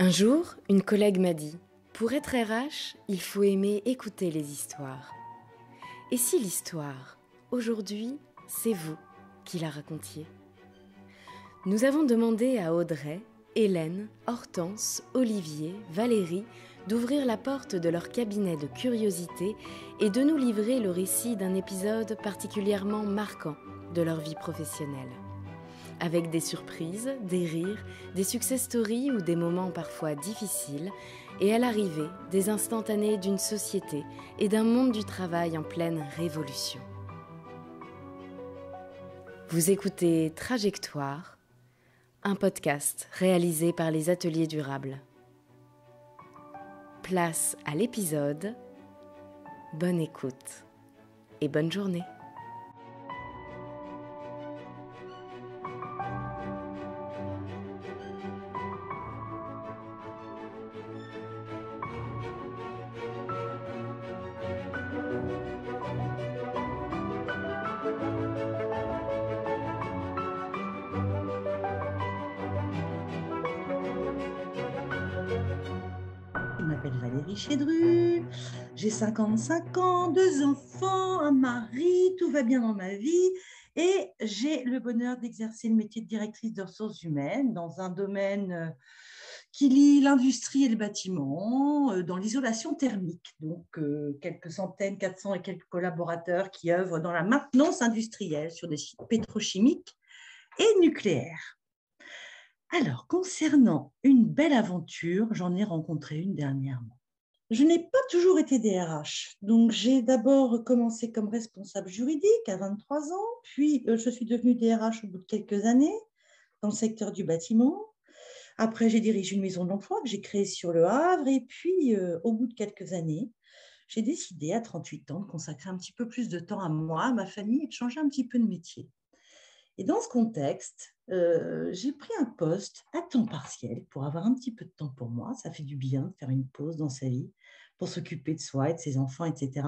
Un jour, une collègue m'a dit « Pour être RH, il faut aimer écouter les histoires. » Et si l'histoire, aujourd'hui, c'est vous qui la racontiez ? Nous avons demandé à Audrey, Hélène, Hortense, Olivier, Valérie d'ouvrir la porte de leur cabinet de curiosité et de nous livrer le récit d'un épisode particulièrement marquant de leur vie professionnelle. Avec des surprises, des rires, des success stories ou des moments parfois difficiles, et à l'arrivée, des instantanés d'une société et d'un monde du travail en pleine révolution. Vous écoutez Trajectoire, un podcast réalisé par les Ateliers Durables. Place à l'épisode. Bonne écoute et bonne journée. Je m'appelle Valérie Chédru, j'ai 55 ans, 2 enfants, un mari, tout va bien dans ma vie et j'ai le bonheur d'exercer le métier de directrice de ressources humaines dans un domaine qui lie l'industrie et le bâtiment, dans l'isolation thermique. Donc, quelques centaines, 400 et quelques collaborateurs qui œuvrent dans la maintenance industrielle sur des sites pétrochimiques et nucléaires. Alors, concernant une belle aventure, j'en ai rencontré une dernièrement. Je n'ai pas toujours été DRH, donc j'ai d'abord commencé comme responsable juridique à 23 ans, puis je suis devenue DRH au bout de quelques années dans le secteur du bâtiment. Après, j'ai dirigé une maison de l'emploi que j'ai créée sur Le Havre, et puis au bout de quelques années, j'ai décidé à 38 ans de consacrer un petit peu plus de temps à moi, à ma famille et de changer un petit peu de métier. Et dans ce contexte, j'ai pris un poste à temps partiel pour avoir un petit peu de temps pour moi. Ça fait du bien de faire une pause dans sa vie pour s'occuper de soi et de ses enfants, etc.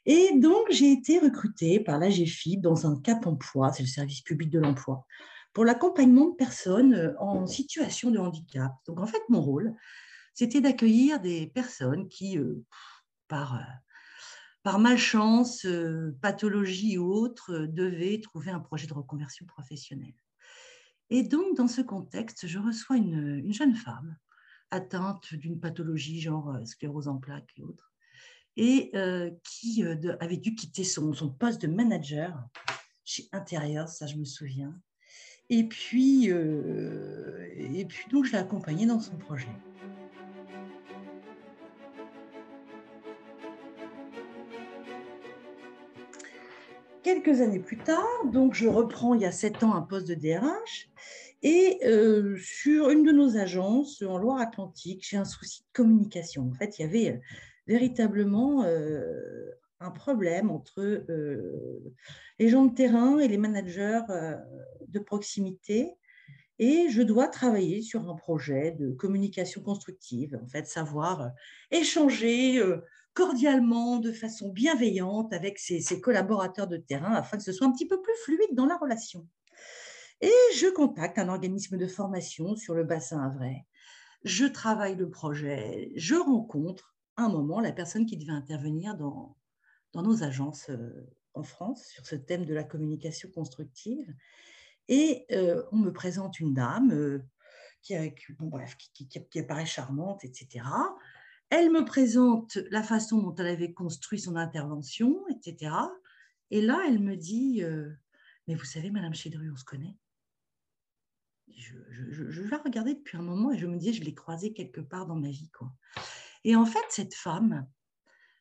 Et donc, j'ai été recrutée par l'AGEFIP dans un CAP emploi, c'est le service public de l'emploi, pour l'accompagnement de personnes en situation de handicap. Donc, en fait, mon rôle, c'était d'accueillir des personnes qui, par malchance, pathologie ou autre, devaient trouver un projet de reconversion professionnelle. Et donc, dans ce contexte, je reçois une jeune femme atteinte d'une pathologie genre sclérose en plaques et autres, et qui avait dû quitter son poste de manager chez Intérieur, ça je me souviens. Et puis donc, je l'ai accompagnée dans son projet. Quelques années plus tard, donc je reprends il y a 7 ans un poste de DRH et sur une de nos agences en Loire-Atlantique, j'ai un souci de communication. En fait, il y avait véritablement un problème entre les gens de terrain et les managers de proximité. Et je dois travailler sur un projet de communication constructive, en fait, savoir échanger cordialement, de façon bienveillante avec ses collaborateurs de terrain afin que ce soit un petit peu plus fluide dans la relation. Et je contacte un organisme de formation sur le bassin havrais. Je travaille le projet, je rencontre à un moment la personne qui devait intervenir dans nos agences en France sur ce thème de la communication constructive. Et on me présente une dame qui apparaît charmante, etc. Elle me présente la façon dont elle avait construit son intervention, etc. Et là, elle me dit mais vous savez, Madame Chédru, on se connaît. Je la regardais depuis un moment et je me disais, je l'ai croisée quelque part dans ma vie, quoi. Et en fait, cette femme,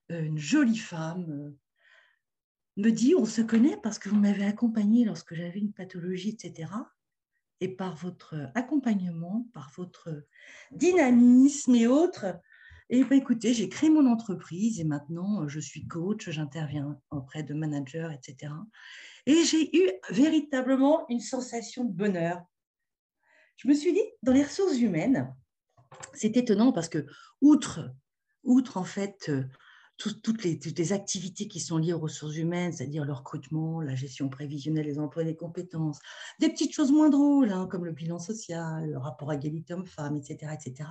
une jolie femme, me dit, on se connaît parce que vous m'avez accompagnée lorsque j'avais une pathologie, etc. Et par votre accompagnement, par votre dynamisme et autres, et ben écoutez, j'ai créé mon entreprise et maintenant je suis coach, j'interviens auprès de managers, etc. Et j'ai eu véritablement une sensation de bonheur. Je me suis dit, dans les ressources humaines, c'est étonnant parce que, outre en fait, toutes les activités qui sont liées aux ressources humaines, c'est-à-dire le recrutement, la gestion prévisionnelle des emplois et des compétences, des petites choses moins drôles, hein, comme le bilan social, le rapport à égalité homme-femme, etc., etc.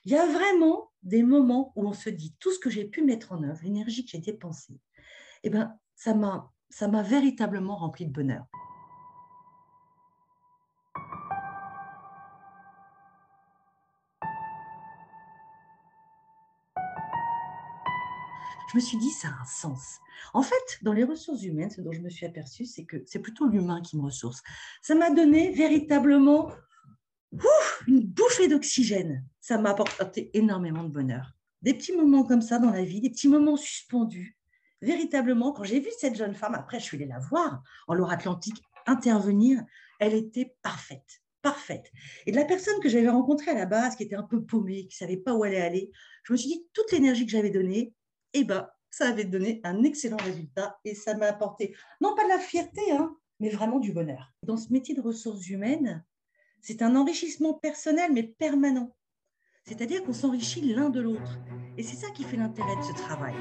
Il y a vraiment des moments où on se dit tout ce que j'ai pu mettre en œuvre, l'énergie que j'ai dépensée, eh ben, ça m'a véritablement rempli de bonheur. Je me suis dit, ça a un sens. En fait, dans les ressources humaines, ce dont je me suis aperçue, c'est que c'est plutôt l'humain qui me ressource. Ça m'a donné véritablement une bouffée d'oxygène. Ça m'a apporté énormément de bonheur. Des petits moments comme ça dans la vie, des petits moments suspendus. Véritablement, quand j'ai vu cette jeune femme, après je suis allée la voir en Loire-Atlantique intervenir, elle était parfaite, parfaite. Et de la personne que j'avais rencontrée à la base, qui était un peu paumée, qui ne savait pas où elle allait aller, je me suis dit, toute l'énergie que j'avais donnée, eh ben, ça avait donné un excellent résultat et ça m'a apporté, non pas de la fierté, hein, mais vraiment du bonheur. Dans ce métier de ressources humaines, c'est un enrichissement personnel, mais permanent. C'est-à-dire qu'on s'enrichit l'un de l'autre. Et c'est ça qui fait l'intérêt de ce travail.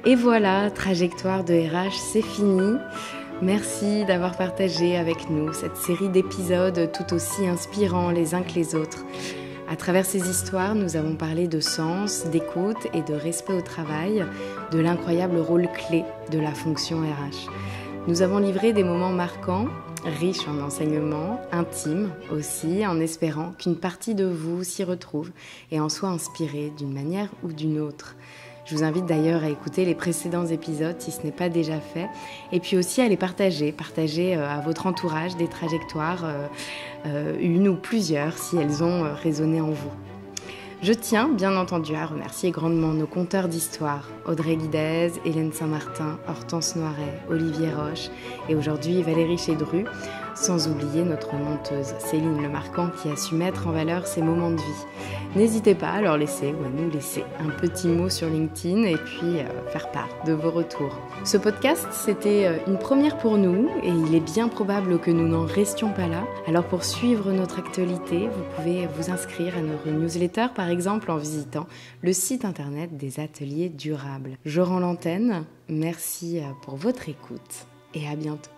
Et voilà, Trajectoire de RH, c'est fini. Merci d'avoir partagé avec nous cette série d'épisodes tout aussi inspirants les uns que les autres. À travers ces histoires, nous avons parlé de sens, d'écoute et de respect au travail, de l'incroyable rôle clé de la fonction RH. Nous avons livré des moments marquants, riches en enseignements, intimes aussi, en espérant qu'une partie de vous s'y retrouve et en soit inspirée d'une manière ou d'une autre. Je vous invite d'ailleurs à écouter les précédents épisodes si ce n'est pas déjà fait, et puis aussi à les partager à votre entourage des trajectoires, une ou plusieurs si elles ont résonné en vous. Je tiens bien entendu à remercier grandement nos conteurs d'histoire, Audrey Guidez, Hélène Saint-Martin, Hortense Noiret, Olivier Roche et aujourd'hui Valérie Chédru, sans oublier notre monteuse Céline Lemarquand qui a su mettre en valeur ces moments de vie. N'hésitez pas à leur laisser ou à nous laisser un petit mot sur LinkedIn et puis faire part de vos retours. Ce podcast, c'était une première pour nous et il est bien probable que nous n'en restions pas là. Alors pour suivre notre actualité, vous pouvez vous inscrire à notre newsletter par exemple en visitant le site internet des ateliers durables. Je rends l'antenne, merci pour votre écoute et à bientôt.